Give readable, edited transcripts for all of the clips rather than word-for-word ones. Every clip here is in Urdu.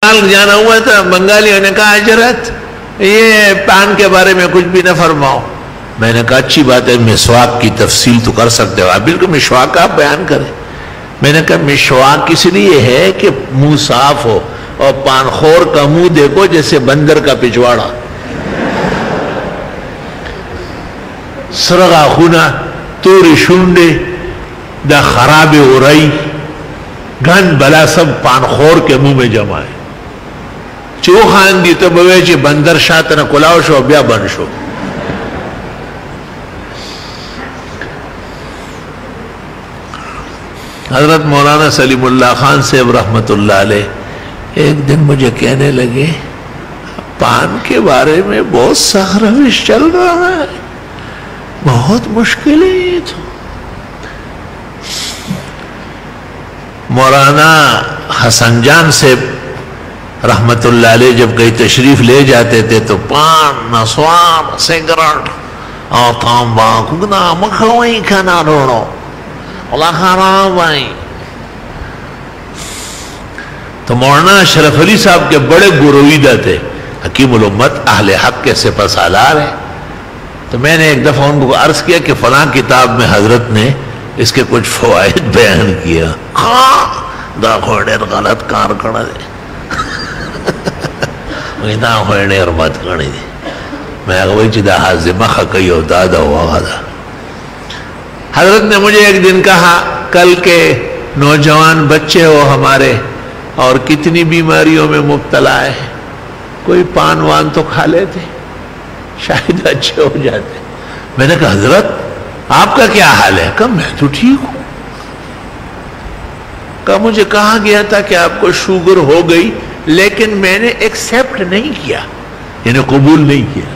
بنگال جانا ہوا تھا، بنگالیوں نے کہا حضرت یہ پان کے بارے میں کچھ بھی نہ فرماؤ. میں نے کہا اچھی بات ہے، مسواک کی تفصیل تو کر سکتے ہو آپ، بالکل مسواک آپ بیان کریں. میں نے کہا مسواک اس لیے ہے کہ منہ صاف ہو، اور پان خور کا منہ دیکھو جیسے بندر کا پچھواڑا. سرغا خونا توری شونڈے دا خراب ہو رہی گن بلا سب پان خور کے منہ میں جمع ہے. چو خان دی تو بوے چی بندر شاعتنا کلاو شو بیا بن شو. حضرت مولانا سلیم اللہ خان صاحب رحمت اللہ علیہ ایک دن مجھے کہنے لگے پان کے بارے میں بہت سخت روش چل رہا ہے، بہت مشکل ہے یہ تو. مولانا حسن جان سے رحمت اللہ علیہ جب کہیں تشریف لے جاتے تھے تو پان، نسوار، سگریٹ اور تمباکو نا مکھوئی کھانا روڑو اللہ خراب آئی. تو مولانا اشرف علی صاحب کے بڑے گرویدہ تھے، حکیم الامت، اہل حق کے سپہ سالار ہیں. تو میں نے ایک دفعہ ان کو عرض کیا کہ فلاں کتاب میں حضرت نے اس کے کچھ فوائد بیان کیا. دا خوڑیر غلط کار کرنا دے دا خوڑیر مت کرنی دے. میں اگوئی چی دا حازمہ خکی ہو دادا ہوا دا. حضرت نے مجھے ایک دن کہا کل کے نوجوان بچے ہو ہمارے اور کتنی بیماریوں میں مبتلا ہے، کوئی پان وان تو کھا لیتے شاید اچھے ہو جاتے. میں نے کہا حضرت آپ کا کیا حال ہے؟ کہا میں تو ٹھیک ہوں. کہا مجھے کہا گیا تھا کہ آپ کو شوگر ہو گئی لیکن میں نے ایکسیپٹ نہیں کیا، یعنی قبول نہیں کیا.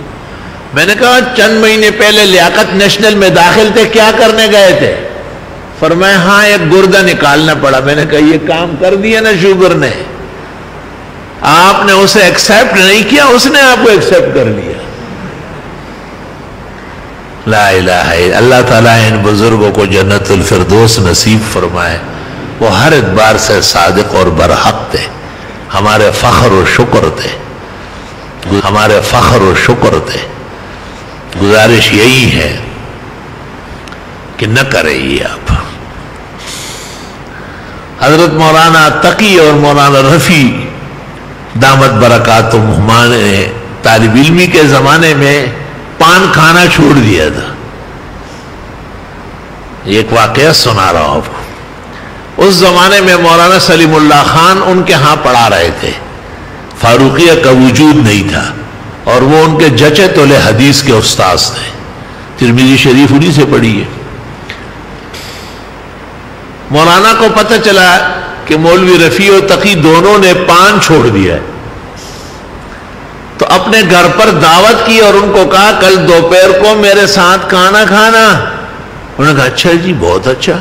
میں نے کہا چند مہینے پہلے لیاقت نیشنل میں داخل تھے، کیا کرنے گئے تھے؟ فرمایا ہاں ایک گردہ نکالنا پڑا. میں نے کہا یہ کام کر دیا نا شوگر نے، آپ نے اسے ایکسیپٹ نہیں کیا، اس نے آپ کو ایکسیپٹ کر لیا. لا الہ الا اللہ تعالیٰ ان بزرگوں کو جنت الفردوس نصیب فرمائے. وہ ہر اعتبار سے صادق اور برحق تھے، ہمارے فخر و شکر تھے، ہمارے فخر و شکر تھے. گزارش یہی ہے کہ نہ کریں یہ آپ. حضرت مولانا تقی اور مولانا رفیع دامت برکاتہم ہمارے طالب علمی کے زمانے میں پان کھانا چھوڑ دیا تھا. ایک واقعہ سنا رہا ہوں آپ کو. اس زمانے میں مولانا سلیم اللہ خان ان کے ہاں پڑھا رہے تھے، فاروقیہ کا وجود نہیں تھا اور وہ ان کے جچے تولے حدیث کے استاذ تھے. ترمذی شریف انہی سے پڑھی ہے. مولانا کو پتہ چلا کہ مولوی رفیع و تقی دونوں نے پان چھوڑ دیا ہے، تو اپنے گھر پر دعوت کی اور ان کو کہا کل دوپہر کو میرے ساتھ کھانا کھانا. انہوں نے کہا اچھا جی بہت اچھا.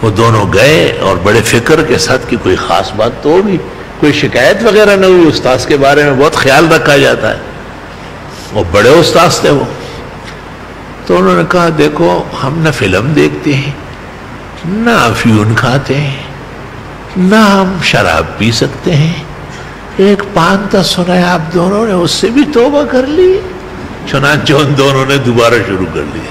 وہ دونوں گئے اور بڑے فکر کے ساتھ کی کوئی خاص بات تو ہوگی، کوئی شکایت وغیرہ نہ ہوئی. استاذ کے بارے میں بہت خیال رکھا جاتا ہے، وہ بڑے استاذ تھے وہ. تو انہوں نے کہا دیکھو ہم نہ فلم دیکھتے ہیں، نہ افیون کھاتے ہیں، نہ ہم شراب پی سکتے ہیں. ایک پان تا سنا ہے آپ دونوں نے، اس سے بھی توبہ کر لی. چنانچہ ان دونوں نے دوبارہ شروع کر لیا.